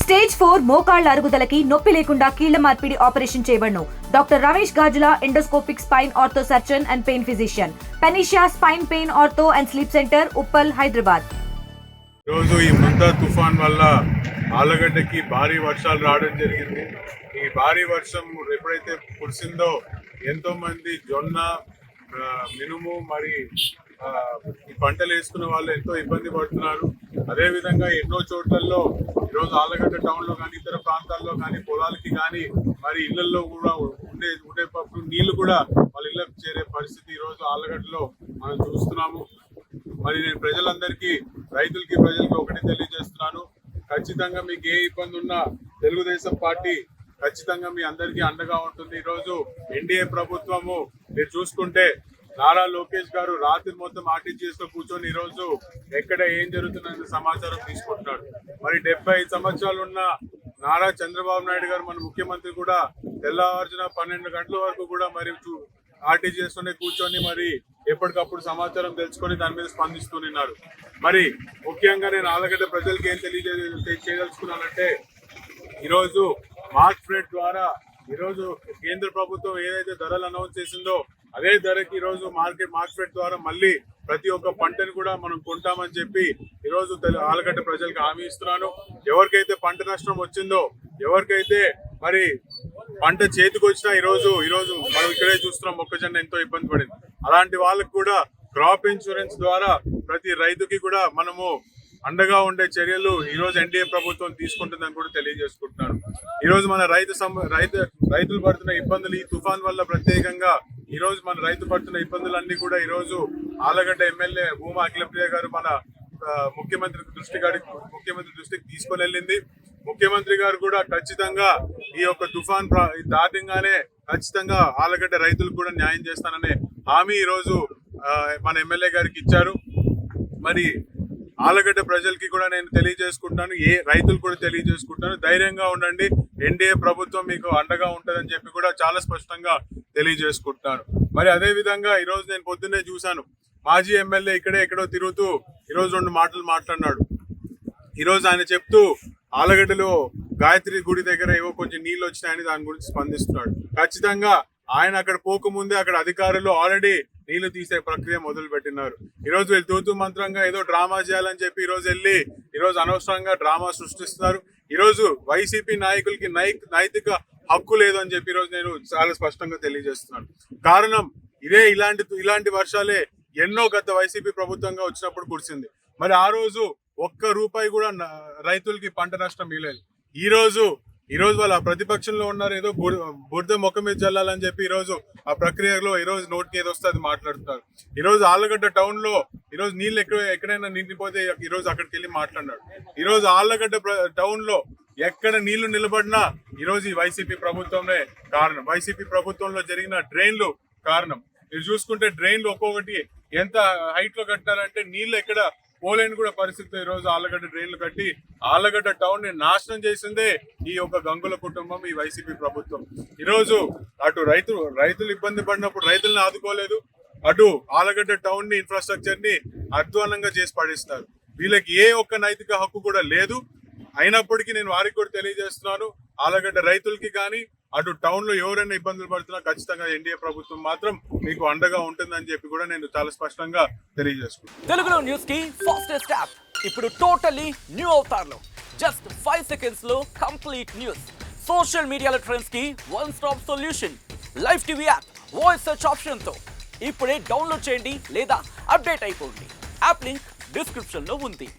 Stage 4 మోకాళ్ల అరుగుదలకి నొప్పి లేకుండా కీళ్ల మార్పిడి ఆపరేషన్ చేయబడును. Doctor Ramesh Gajula, endoscopic spine ortho surgeon and pain physician, Panacea spine pain ortho and sleep centre, Uppal, Hyderabad. రోజు ఈ ముందా తుఫాన్ వల్ల ఆలగడ్డకి భారీ వర్షాలు రావడం జరిగింది. ఈ భారీ వర్షం ఎప్పుడైతే కురిసిందో ఎంతో మంది జొన్న, మినుము మరి ఈ పంటలు వేసుకున్న వాళ్ళు ఎంతో ఇబ్బంది పడుతున్నారు. అదేవిధంగా ఎన్నో చోట్లలో ఈరోజు ఆలగడ్డ టౌన్ లో కానీ ఇతర ప్రాంతాల్లో కానీ పొలాలకి కానీ మరి ఇళ్లలో కూడా ఉండేటప్పుడు నీళ్లు కూడా వాళ్ళ ఇళ్లకు చేరే పరిస్థితి ఈరోజు ఆలగడ్డలో మనం చూస్తున్నాము. మరి నేను ప్రజలందరికీ, రైతులకి, ప్రజలకి ఒకటి తెలియజేస్తున్నాను, ఖచ్చితంగా మీకు ఏ ఇబ్బంది ఉన్నా తెలుగుదేశం పార్టీ ఖచ్చితంగా మీ అందరికీ అండగా ఉంటుంది. ఈరోజు ఎన్డీఏ ప్రభుత్వము మీరు చూసుకుంటే నారా లోకేష్ గారు రాత్రి మొత్తం ఆర్టీజీఎస్ లో కూర్చొని ఈరోజు ఎక్కడ ఏం జరుగుతుందనే సమాచారం తీసుకుంటున్నాడు. మరి 75 సంవత్సరాలు ఉన్న నారా చంద్రబాబు నాయుడు గారు మన ముఖ్యమంత్రి కూడా తెల్లవారుజున 12 గంటల వరకు కూడా మరి ఆర్టీజీఎస్ లోనే కూర్చొని మరి ఎప్పటికప్పుడు సమాచారం తెలుసుకొని దాని మీద స్పందిస్తున్నారు. మరి ముఖ్యంగా నేను ఆలగడ్డ ప్రజలకి ఏం చేయదలుచుకున్నానంటే, ఈరోజు మార్క్ఫెడ్ ద్వారా ఈరోజు కేంద్ర ప్రభుత్వం ఏదైతే ధరలు అనౌన్స్ చేసిందో అదే ధరకి ఈరోజు మార్కెట్ ద్వారా మళ్ళీ ప్రతి ఒక్క పంటను కూడా మనం కొంటామని చెప్పి ఈరోజు ఆలగడ్డ ప్రజలకు హామీ ఇస్తున్నాను. ఎవరికైతే పంట నష్టం వచ్చిందో, ఎవరికైతే మరి పంట చేతికి వచ్చినా ఈరోజు మనం ఇక్కడే చూస్తున్నాం మొక్కజొన్న ఎంతో ఇబ్బంది పడింది. అలాంటి వాళ్ళకు కూడా క్రాప్ ఇన్సూరెన్స్ ద్వారా ప్రతి రైతుకి కూడా మనము అండగా ఉండే చర్యలు ఈరోజు ఎన్డీఏ ప్రభుత్వం తీసుకుంటుందని కూడా తెలియజేసుకుంటున్నాను. ఈరోజు మన రైతులు పడుతున్న ఇబ్బందులు, ఈ తుఫాన్ వల్ల ప్రత్యేకంగా ఈరోజు మన రైతు పడుతున్న ఇబ్బందులన్నీ కూడా ఈరోజు ఆలగడ్డ ఎమ్మెల్యే భూమా అఖిలప్రియ గారు మన ముఖ్యమంత్రి దృష్టికి తీసుకొని వెళ్ళింది. ముఖ్యమంత్రి గారు కూడా ఖచ్చితంగా ఈ యొక్క తుఫాన్ దాటంగానే ఖచ్చితంగా ఆలగడ్డ రైతులకు కూడా న్యాయం చేస్తాననే హామీ ఈరోజు మన ఎమ్మెల్యే గారికి ఇచ్చారు. మరి ఆలగడ్డ ప్రజలకి కూడా నేను తెలియజేసుకుంటాను, రైతులు కూడా తెలియజేసుకుంటాను, ధైర్యంగా ఉండండి, ఎన్డీఏ ప్రభుత్వం మీకు అండగా ఉంటుందని చెప్పి కూడా చాలా స్పష్టంగా తెలియజేసుకుంటాను. మరి అదే విధంగా ఈరోజు నేను పొద్దున్నే చూశాను, మాజీ ఎమ్మెల్యే ఎక్కడో తిరుగుతూ ఈరోజు 2 మాటలు మాట్లాడినాడు. ఈరోజు ఆయన చెప్తూ ఆలగడ్డలో గాయత్రి గుడి దగ్గర ఏవో కొంచెం నీళ్ళు వచ్చినాయని దాని గురించి స్పందిస్తున్నాడు. ఖచ్చితంగా ఆయన అక్కడ పోకముందే అక్కడ అధికారులు ఆల్రెడీ నీళ్లు తీసే ప్రక్రియ మొదలు పెట్టినారు. ఈరోజు వీళ్ళు తూతు మంత్రంగా ఏదో డ్రామా చేయాలని చెప్పి ఈరోజు అనవసరంగా డ్రామా సృష్టిస్తున్నారు. ఈరోజు వైసీపీ నాయకులకి నైతిక హక్కు లేదు అని చెప్పి ఈరోజు నేను చాలా స్పష్టంగా తెలియజేస్తున్నాను. కారణం ఇలాంటి వర్షాలే ఎన్నో గత వైసీపీ ప్రభుత్వంగా వచ్చినప్పుడు కురిసింది. మరి ఆ రోజు ఒక్క రూపాయి కూడా రైతులకి పంట నష్టం మిగలేదు. ఈ రోజు వాళ్ళ ప్రతిపక్షంలో ఉన్నారు, ఏదో బురద ముఖం మీద చల్లాలని చెప్పి ఈరోజు ఆ ప్రక్రియలో ఈరోజు నోటికి ఏదో వస్తే అది మాట్లాడుతున్నారు. ఈరోజు ఆళ్లగడ్డ టౌన్ లో ఈరోజు నీళ్ళు ఎక్కడైనా నిండిపోతే ఈరోజు అక్కడికి వెళ్ళి మాట్లాడినాడు. ఈరోజు ఆళ్లగడ్డ టౌన్ లో ఎక్కడ నీళ్లు నిలబడినా ఈరోజు ఈ వైసీపీ ప్రభుత్వమే కారణం. వైసీపీ ప్రభుత్వంలో జరిగిన డ్రైన్లు కారణం. మీరు చూసుకుంటే డ్రైన్లు ఒక్కొక్కటి ఎంత హైట్ లో కట్టారంటే నీళ్లు ఎక్కడ పోలేని కూడా పరిస్థితి. ఈరోజు ఆళ్లగడ్డ డ్రైన్లు కట్టి ఆళ్లగడ్డ టౌన్ ని నాశనం చేసిందే ఈ యొక్క గంగుల కుటుంబం, ఈ వైసీపీ ప్రభుత్వం. ఈరోజు అటు రైతులు ఇబ్బంది పడినప్పుడు రైతులను ఆదుకోలేదు, అటు ఆళ్లగడ్డ టౌన్ ని, ఇన్ఫ్రాస్ట్రక్చర్ ని అధ్వానంగా చేసి పడేస్తారు. వీళ్ళకి ఏ ఒక్క నైతిక హక్కు కూడా లేదు. అయినప్పటికీ నేను వారికి కూడా తెలియజేస్తున్నాను, ఆళ్లగడ్డ రైతులకి కానీ అటు టౌన్ లో ఎవరైనా ఇబ్బందులు పడుతున్నా ఖచ్చితంగా ఎన్డీఏ ప్రభుత్వం మాత్రం మీకు అండగా ఉంటుందని చెప్పి కూడా నేను చాలా స్పష్టంగా తెలియజేసుకుంటాను. తెలుగులో న్యూస్ కి ఫాస్టెస్ట్ యాప్ ఇప్పుడు టోటల్లీ న్యూ అవతార్లో జస్ట్ 5 seconds లో కంప్లీట్ న్యూస్. సోషల్ మీడియాలో ట్రెండ్స్ కి one stop solution. Live TV app voice search option తో ఇప్పుడే డౌన్లోడ్ చేయండి లేదా అప్డేట్ అయిపోండి. యాప్ లింక్ డిస్క్రిప్షన్ లో ఉంది.